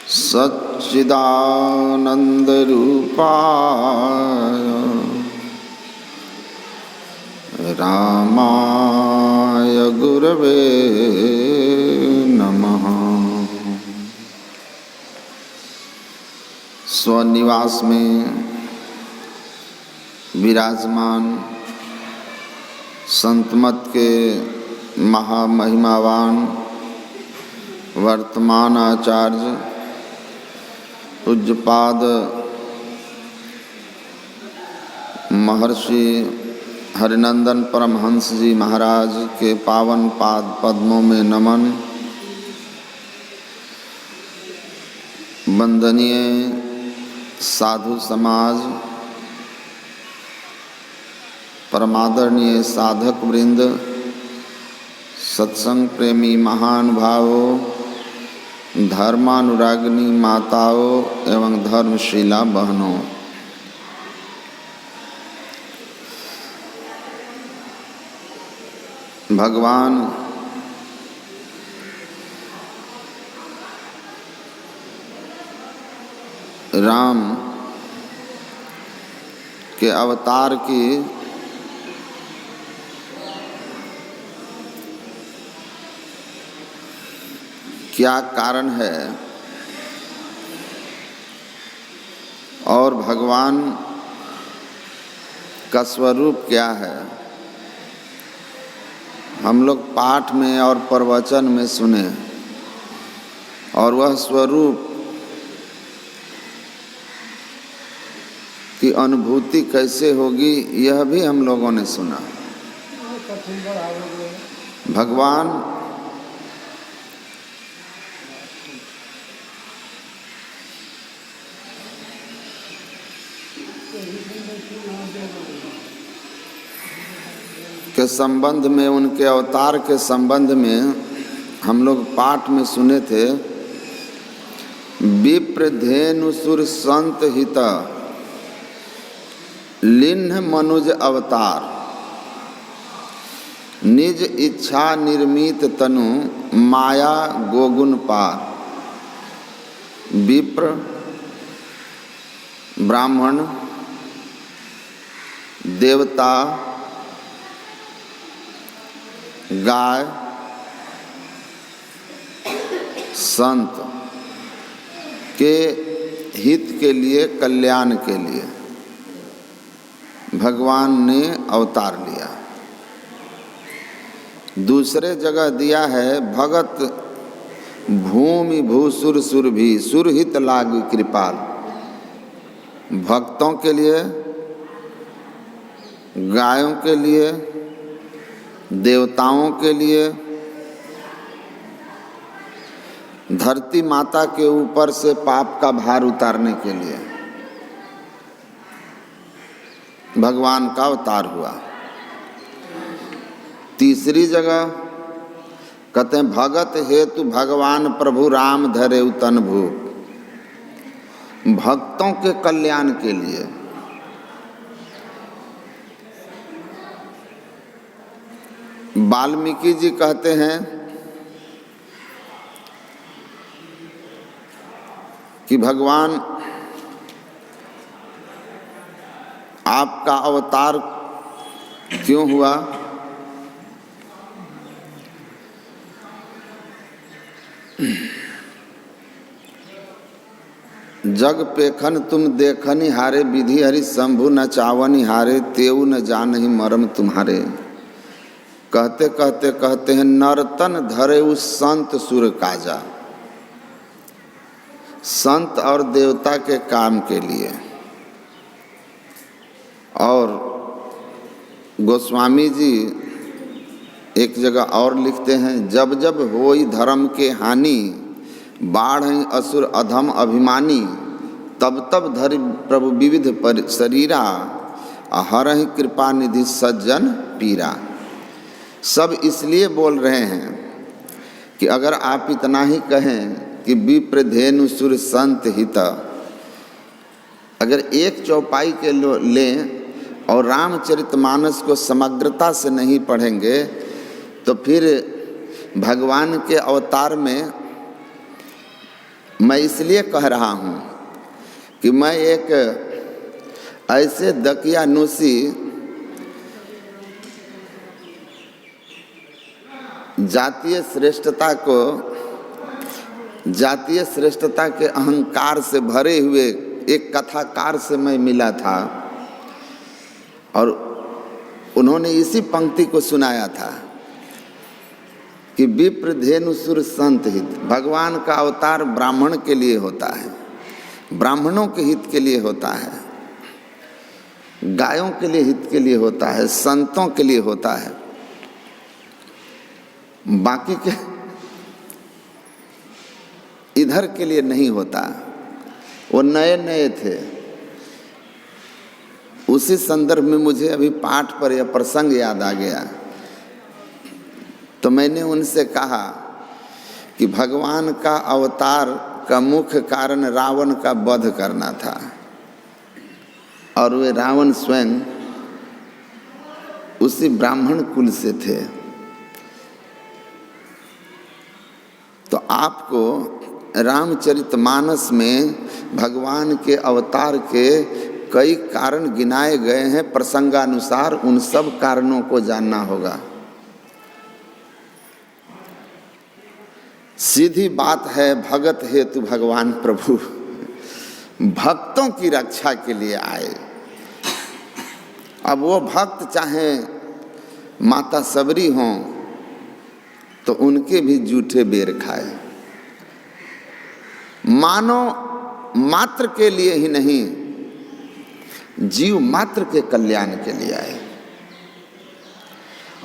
सच्चिदानन्दरूपाय रामाय गुरवे नमः। स्वनिवास में विराजमान संतमत के महामहिमावान वर्तमान आचार्य पूज्यपाद महर्षि हरिनंदन परमहंस जी महाराज के पावन पाद पद्मों में नमन। वंदनीय साधु समाज, परमादरणीय साधक वृंद, सत्संग प्रेमी महानुभावों, धर्मानुरागिनी माताओं एवं धर्मशीला बहनों, भगवान राम के अवतार की क्या कारण है और भगवान का स्वरूप क्या है, हम लोग पाठ में और प्रवचन में सुने, और वह स्वरूप की अनुभूति कैसे होगी यह भी हम लोगों ने सुना। भगवान के संबंध में, उनके अवतार के संबंध में हम लोग पाठ में सुने थे। विप्रधेनु सुर संत हित लिन्ह मनुज अवतार, निज इच्छा निर्मित तनु माया गोगुन पार। विप्र ब्राह्मण, देवता, गाय, संत के हित के लिए, कल्याण के लिए भगवान ने अवतार लिया। दूसरे जगह दिया है भगत भूमि भूसुर सुरभि, सुरहित लागु कृपाल। भक्तों के लिए, गायों के लिए, देवताओं के लिए, धरती माता के ऊपर से पाप का भार उतारने के लिए भगवान का अवतार हुआ। तीसरी जगह कहते हैं भगत हेतु भगवान प्रभु राम धरे तन भूप, भक्तों के कल्याण के लिए। वाल्मीकि जी कहते हैं कि भगवान आपका अवतार क्यों हुआ? जग पेखन तुम देखनि हारे, विधि हरि शंभु न चावनि हारे, तेऊ न जानहि मरम तुम्हारे। कहते कहते कहते हैं नर्तन धरे उस संत सुर काजा, संत और देवता के काम के लिए। और गोस्वामी जी एक जगह और लिखते हैं जब जब होई धर्म के हानि, बाढ़ असुर अधम अभिमानी, तब तब धरि प्रभु विविध शरीरा, हरहि कृपा निधि सज्जन पीरा। सब इसलिए बोल रहे हैं कि अगर आप इतना ही कहें कि विप्रधेनु सुर संत हित, अगर एक चौपाई के लें और रामचरितमानस को समग्रता से नहीं पढ़ेंगे तो फिर भगवान के अवतार में मैं इसलिए कह रहा हूँ कि मैं एक ऐसे दकियानूसी जातीय श्रेष्ठता के अहंकार से भरे हुए एक कथाकार से मैं मिला था और उन्होंने इसी पंक्ति को सुनाया था कि विप्र धेनु सुर संत हित। भगवान का अवतार ब्राह्मण के लिए होता है, ब्राह्मणों के हित के लिए होता है, गायों के लिए हित के लिए होता है, संतों के लिए होता है। बाकी के इधर के लिए नहीं होता। वो नए नए थे। उसी संदर्भ में मुझे अभी पाठ पर यह प्रसंग याद आ गया, तो मैंने उनसे कहा कि भगवान का अवतार का मुख्य कारण रावण का वध करना था और वे रावण स्वयं उसी ब्राह्मण कुल से थे। तो आपको रामचरितमानस में भगवान के अवतार के कई कारण गिनाए गए हैं, प्रसंगानुसार उन सब कारणों को जानना होगा। सीधी बात है, भगत हेतु भगवान प्रभु भक्तों की रक्षा के लिए आए। अब वो भक्त चाहे माता सबरी हों तो उनके भी जूठे बेर खाए। मानव मात्र के लिए ही नहीं, जीव मात्र के कल्याण के लिए आए।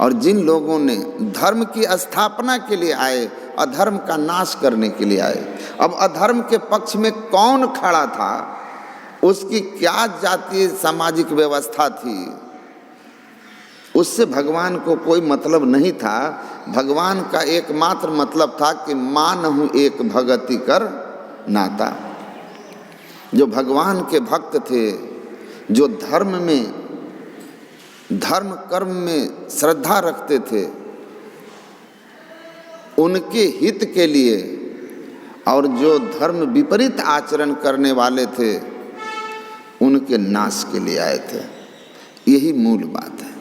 और जिन लोगों ने धर्म की स्थापना के लिए आए, अधर्म का नाश करने के लिए आए। अब अधर्म के पक्ष में कौन खड़ा था, उसकी क्या जातीय सामाजिक व्यवस्था थी, उससे भगवान को कोई मतलब नहीं था। भगवान का एकमात्र मतलब था कि मानहु एक भगति कर नाता। जो भगवान के भक्त थे, जो धर्म कर्म में श्रद्धा रखते थे, उनके हित के लिए, और जो धर्म विपरीत आचरण करने वाले थे उनके नाश के लिए आए थे। यही मूल बात है।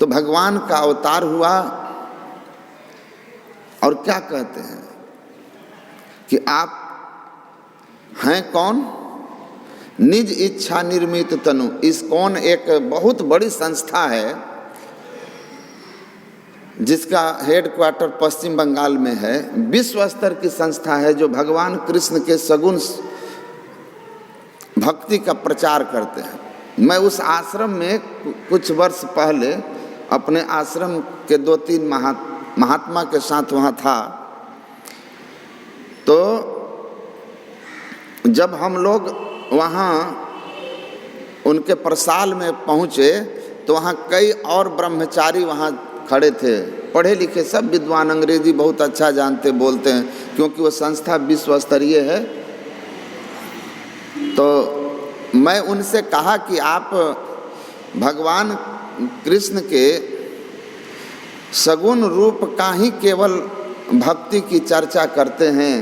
तो भगवान का अवतार हुआ और क्या कहते हैं कि आप हैं कौन? निज इच्छा निर्मित तनु। इस्कॉन एक बहुत बड़ी संस्था है जिसका हेडक्वार्टर पश्चिम बंगाल में है। विश्व स्तर की संस्था है जो भगवान कृष्ण के सगुण भक्ति का प्रचार करते हैं। मैं उस आश्रम में कुछ वर्ष पहले अपने आश्रम के 2-3 महात्मा के साथ वहाँ था। तो जब हम लोग वहाँ उनके प्रसाल में पहुँचे तो वहाँ कई और ब्रह्मचारी वहाँ खड़े थे, पढ़े लिखे, सब विद्वान, अंग्रेजी बहुत अच्छा जानते बोलते हैं, क्योंकि वो संस्था विश्व स्तरीय है। तो मैं उनसे कहा कि आप भगवान कृष्ण के सगुण रूप का ही केवल भक्ति की चर्चा करते हैं।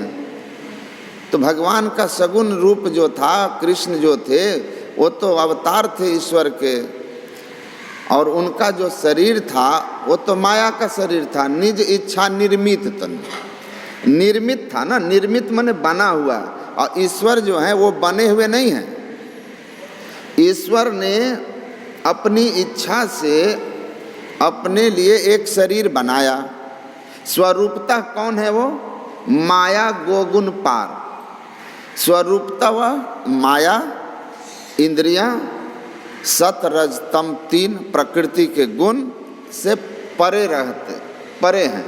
तो भगवान का सगुण रूप जो था, कृष्ण जो थे, वो तो अवतार थे ईश्वर के, और उनका जो शरीर था वो तो माया का शरीर था। निज इच्छा निर्मित तन, निर्मित था ना, निर्मित माने बना हुआ। और ईश्वर जो है वो बने हुए नहीं हैं। ईश्वर ने अपनी इच्छा से अपने लिए एक शरीर बनाया। स्वरूपता कौन है वो? माया गोगुण पार। स्वरूपता वह माया, इंद्रियां, सत रज तम 3 प्रकृति के गुण से परे हैं।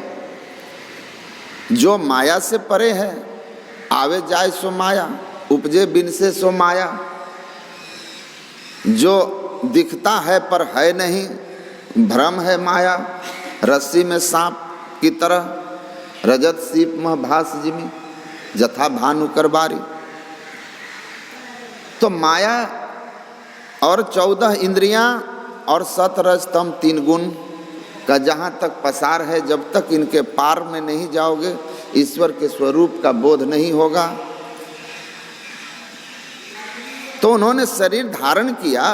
जो माया से परे है, आवे जाए सो माया, उपजे बिन से सो माया। जो दिखता है पर है नहीं, भ्रम है माया। रस्सी में सांप की तरह, रजत सीप मह भास जिमी, जथा भानु कर बारी। तो माया और 14 इंद्रियां और 7 रज तम 3 गुण का जहाँ तक पसार है, जब तक इनके पार में नहीं जाओगे ईश्वर के स्वरूप का बोध नहीं होगा। तो उन्होंने शरीर धारण किया,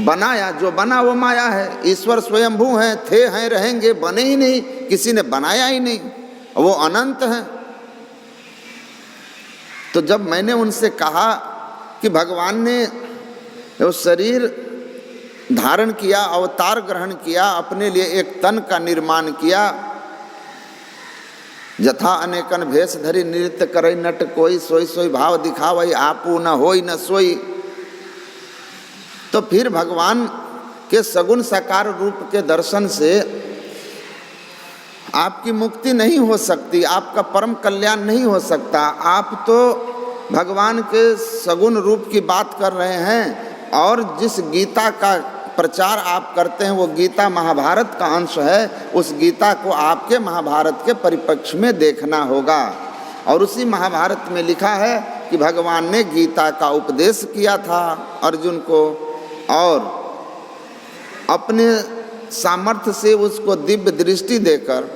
बनाया, जो बना वो माया है। ईश्वर स्वयंभू हैं, थे हैं, रहेंगे, बने ही नहीं, किसी ने बनाया ही नहीं, वो अनंत हैं। तो जब मैंने उनसे कहा कि भगवान ने वो शरीर धारण किया, अवतार ग्रहण किया, अपने लिए एक तन का निर्माण किया, जथा अनेकन भेष धरि नृत्य करे नट कोई, सोई सोई भाव दिखावई आपू न होई न सोई। तो फिर भगवान के सगुण साकार रूप के दर्शन से आपकी मुक्ति नहीं हो सकती, आपका परम कल्याण नहीं हो सकता। आप तो भगवान के सगुण रूप की बात कर रहे हैं, और जिस गीता का प्रचार आप करते हैं वो गीता महाभारत का अंश है। उस गीता को आपके महाभारत के परिप्रेक्ष्य में देखना होगा। और उसी महाभारत में लिखा है कि भगवान ने गीता का उपदेश किया था अर्जुन को, और अपने सामर्थ्य से उसको दिव्य दृष्टि देकर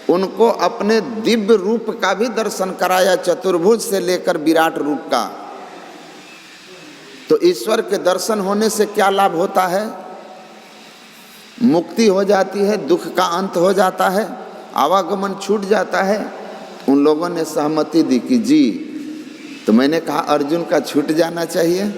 उनको अपने दिव्य रूप का भी दर्शन कराया, चतुर्भुज से लेकर विराट रूप का। तो ईश्वर के दर्शन होने से क्या लाभ होता है? मुक्ति हो जाती है, दुख का अंत हो जाता है, आवागमन छूट जाता है। उन लोगों ने सहमति दी कि जी। तो मैंने कहा अर्जुन का छूट जाना चाहिए।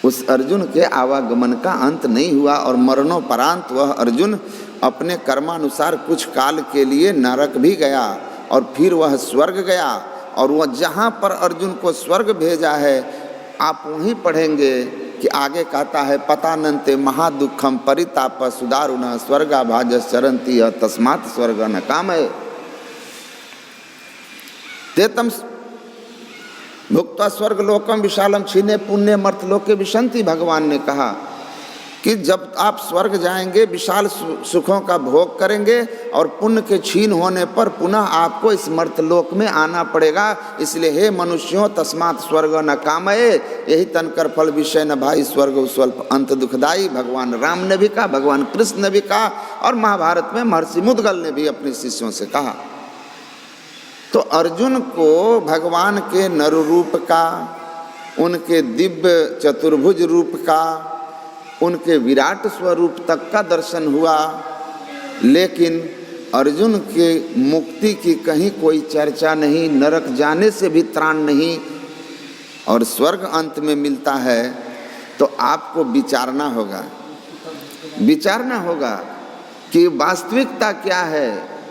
उस अर्जुन के आवागमन का अंत नहीं हुआ, और मरणोपरांत वह अर्जुन अपने कर्मानुसार कुछ काल के लिए नरक भी गया, और फिर वह स्वर्ग गया। और वह जहाँ पर अर्जुन को स्वर्ग भेजा है, आप वहीं पढ़ेंगे कि आगे कहता है पतानंते महादुखम परिताप सुदारुण स्वर्गाभाजश्चरन्ति तस्मात् स्वर्ग न कामये तेतम भुक्त्वा स्वर्गलोकम विशालम क्षीणे पुण्य मर्तलोके विशन्ति। भगवान ने कहा कि जब आप स्वर्ग जाएंगे, विशाल सुखों का भोग करेंगे, और पुण्य के क्षीण होने पर पुनः आपको इस मर्तलोक में आना पड़ेगा। इसलिए हे मनुष्यों तस्मात् स्वर्ग न कामये, यही तनकर फल विषय न भाई स्वर्ग स्वल्प अंत दुखदाई। भगवान राम ने भी कहा, भगवान कृष्ण ने भी कहा, और महाभारत में महर्षि मुद्गल ने भी अपने शिष्यों से कहा। तो अर्जुन को भगवान के नर रूप का, उनके दिव्य चतुर्भुज रूप का, उनके विराट स्वरूप तक का दर्शन हुआ, लेकिन अर्जुन के मुक्ति की कहीं कोई चर्चा नहीं, नरक जाने से भी त्राण नहीं, और स्वर्ग अंत में मिलता है। तो आपको विचारना होगा कि वास्तविकता क्या है,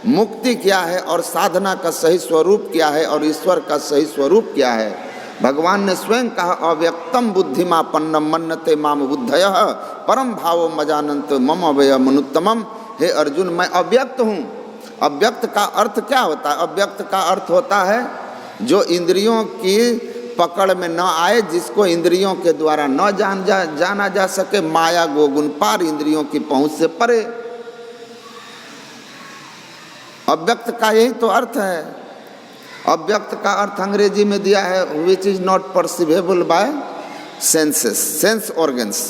मुक्ति क्या है, और साधना का सही स्वरूप क्या है, और ईश्वर का सही स्वरूप क्या है। भगवान ने स्वयं कहा अव्यक्तम बुद्धिमापन्नम मन्नते माम बुद्धयः परम भावो मजानन्त मम अभय मनुत्तमम। हे अर्जुन, मैं अव्यक्त हूँ। अव्यक्त का अर्थ क्या होता है? अव्यक्त का अर्थ होता है जो इंद्रियों की पकड़ में न आए, जिसको इंद्रियों के द्वारा न जाना जा सके, माया गोगुण पार, इंद्रियों की पहुँच से परे। अव्यक्त का यही तो अर्थ है। अव्यक्त का अर्थ अंग्रेजी में दिया है which is not perceivable by senses, sense organs,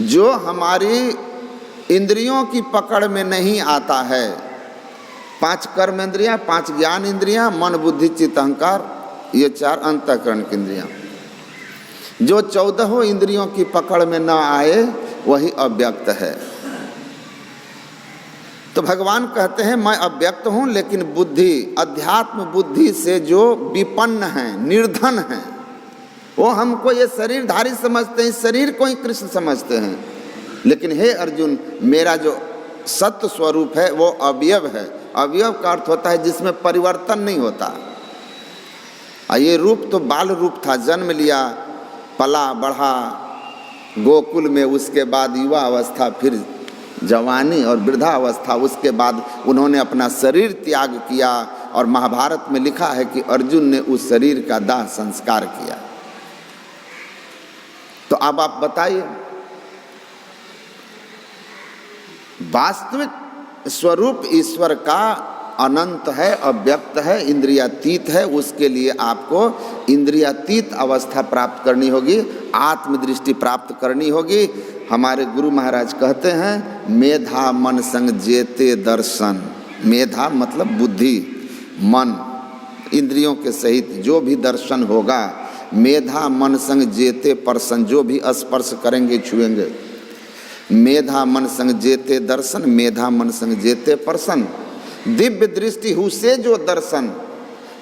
जो हमारी इंद्रियों की पकड़ में नहीं आता है। 5 कर्म इंद्रियां, 5 ज्ञान इंद्रियां, मन बुद्धि चित्त अहंकार, ये 4 अंतःकरण की इंद्रियां, जो 14 इंद्रियों की पकड़ में न आए वही अव्यक्त है। तो भगवान कहते हैं मैं अव्यक्त हूँ, लेकिन बुद्धि, अध्यात्म बुद्धि से जो विपन्न हैं, निर्धन हैं, वो हमको ये शरीरधारी समझते हैं, इस शरीर को ही कृष्ण समझते हैं। लेकिन हे अर्जुन, मेरा जो सत्य स्वरूप है वो अवयव है। अवयव का अर्थ होता है जिसमें परिवर्तन नहीं होता। ये रूप तो बाल रूप था, जन्म लिया, पला बढ़ा गोकुल में, उसके बाद युवा अवस्था, फिर जवानी और वृद्धावस्था, उसके बाद उन्होंने अपना शरीर त्याग किया। और महाभारत में लिखा है कि अर्जुन ने उस शरीर का दाह संस्कार किया। तो अब आप बताइए, वास्तविक स्वरूप ईश्वर का अनंत है, अव्यक्त है, इंद्रियातीत है। उसके लिए आपको इंद्रियातीत अवस्था प्राप्त करनी होगी, आत्मदृष्टि प्राप्त करनी होगी। हमारे गुरु महाराज कहते हैं मेधा मन संग जेते दर्शन। मेधा मतलब बुद्धि, मन, इंद्रियों के सहित जो भी दर्शन होगा, मेधा मन संग जेते पर्सन, जो भी स्पर्श करेंगे छुएंगे। मेधा मन संग जेते दर्शन, मेधा मन संग जेते पर्सन। दिव्य दृष्टि हु से जो दर्शन,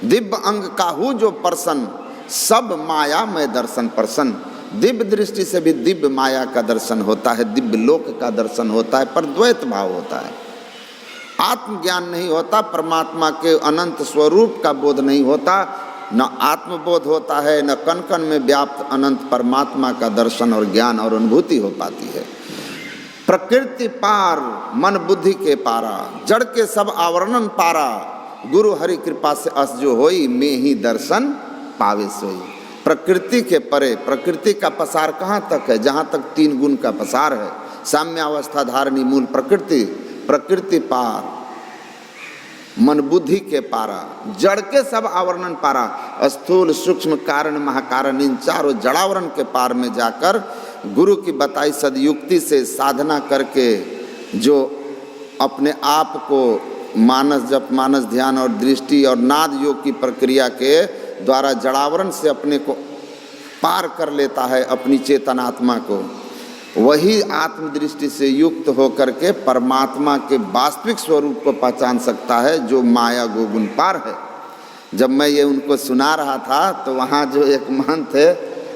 दिव्य अंग का हु जो पर्सन, सब माया में दर्शन पर्सन। दिव्य दृष्टि से भी दिव्य माया का दर्शन होता है, दिव्य लोक का दर्शन होता है, पर द्वैत भाव होता है। आत्मज्ञान नहीं होता, परमात्मा के अनंत स्वरूप का बोध नहीं होता, न आत्मबोध होता है, न कण कण में व्याप्त अनंत परमात्मा का दर्शन और ज्ञान और अनुभूति हो पाती है। प्रकृति पार मन बुद्धि के पारा, जड़ के सब आवरणन पारा, गुरु हरि कृपा से अस जो होई, में ही दर्शन पावे सोई। प्रकृति के परे, प्रकृति का पसार कहाँ तक है? जहाँ तक तीन गुण का पसार है। साम्यावस्था धारणी मूल प्रकृति, प्रकृति पार मन बुद्धि के पारा, जड़ के सब आवरणन पारा, स्थूल सूक्ष्म कारण महाकारण, इन चारों जड़ावरण के पार में जाकर गुरु की बताई सदयुक्ति से साधना करके जो अपने आप को मानस जप, मानस ध्यान और दृष्टि और नाद योग की प्रक्रिया के द्वारा जड़ावरण से अपने को पार कर लेता है, अपनी चेतनात्मा को, वही आत्मदृष्टि से युक्त होकर के परमात्मा के वास्तविक स्वरूप को पहचान सकता है, जो माया गोगुण पार है। जब मैं ये उनको सुना रहा था तो वहाँ जो एक महंत थे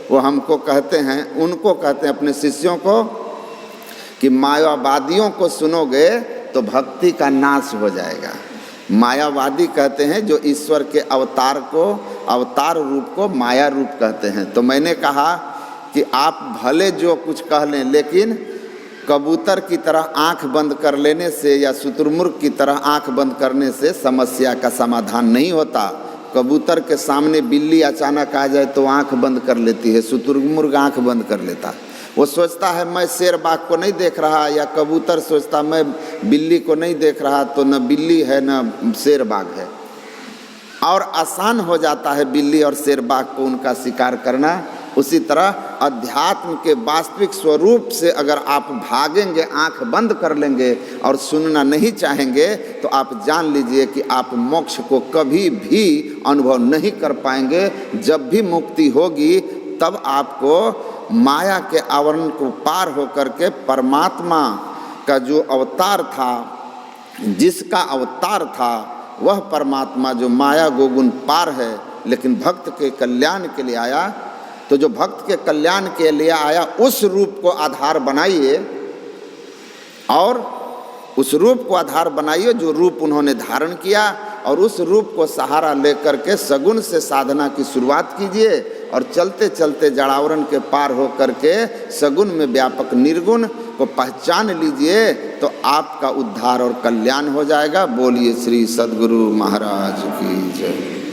वो हमको कहते हैं, उनको कहते हैं अपने शिष्यों को कि मायावादियों को सुनोगे तो भक्ति का नाश हो जाएगा। मायावादी कहते हैं जो ईश्वर के अवतार को, अवतार रूप को माया रूप कहते हैं। तो मैंने कहा कि आप भले जो कुछ कह लें, लेकिन कबूतर की तरह आंख बंद कर लेने से या शुतुरमुर्ग की तरह आंख बंद करने से समस्या का समाधान नहीं होता। कबूतर के सामने बिल्ली अचानक आ जाए तो आंख बंद कर लेती है, शुतुरमुर्ग आंख बंद कर लेता है। वो सोचता है मैं शेर बाघ को नहीं देख रहा, या कबूतर सोचता मैं बिल्ली को नहीं देख रहा, तो न बिल्ली है न शेर बाघ है, और आसान हो जाता है बिल्ली और शेर बाघ को उनका शिकार करना। उसी तरह अध्यात्म के वास्तविक स्वरूप से अगर आप भागेंगे, आंख बंद कर लेंगे और सुनना नहीं चाहेंगे, तो आप जान लीजिए कि आप मोक्ष को कभी भी अनुभव नहीं कर पाएंगे। जब भी मुक्ति होगी तब आपको माया के आवरण को पार होकर के परमात्मा का जो अवतार था, जिसका अवतार था, वह परमात्मा जो माया गोगुण पार है लेकिन भक्त के कल्याण के लिए आया, तो जो भक्त के कल्याण के लिए आया उस रूप को आधार बनाइए, और उस रूप को आधार बनाइए जो रूप उन्होंने धारण किया, और उस रूप को सहारा लेकर के सगुण से साधना की शुरुआत कीजिए, और चलते चलते जड़ावरण के पार हो करके सगुण में व्यापक निर्गुण को पहचान लीजिए, तो आपका उद्धार और कल्याण हो जाएगा। बोलिए श्री सद्गुरु महाराज की जय।